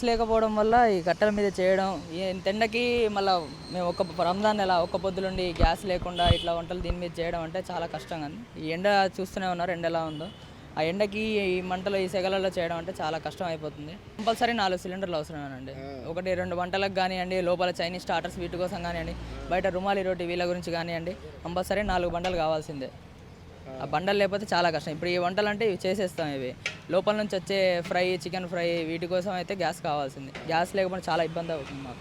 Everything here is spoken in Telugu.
లేకపోవడం వల్ల ఈ కట్టెల మీద చేయడం ఈ ఎండకి మళ్ళీ మేము రంజాన్ నెల ఒక్క పొద్దులుండి గ్యాస్ లేకుండా ఇట్లా వంటలు దీని మీద చేయడం అంటే చాలా కష్టం. కానీ ఈ ఎండ చూస్తూనే ఉన్నారు, ఎండ ఎలా ఉందో. ఆ ఎండకి ఈ మంటలు ఈ సెగలలో చేయడం అంటే చాలా కష్టం అయిపోతుంది. కంపల్సరీ 4 సిలిండర్లు అవసరమేనండి. 1-2 వంటలకు కానివ్వండి, లోపల చైనీస్ స్టార్టర్స్ వీటి కోసం కానివ్వండి, బయట రుమాలి రోటీ వీళ్ళ గురించి కానివ్వండి, కంపల్సరీ 4 బండలు కావాల్సిందే. ఆ బండలు లేకపోతే చాలా కష్టం. ఇప్పుడు ఈ వంటలు అంటే ఇవి చేసేస్తాం. ఇవి లోపల నుంచి వచ్చే ఫ్రై, చికెన్ ఫ్రై వీటి కోసం అయితే గ్యాస్ కావాల్సిందే. గ్యాస్ లేకపోతే చాలా ఇబ్బంది అవుతుంది మాకు.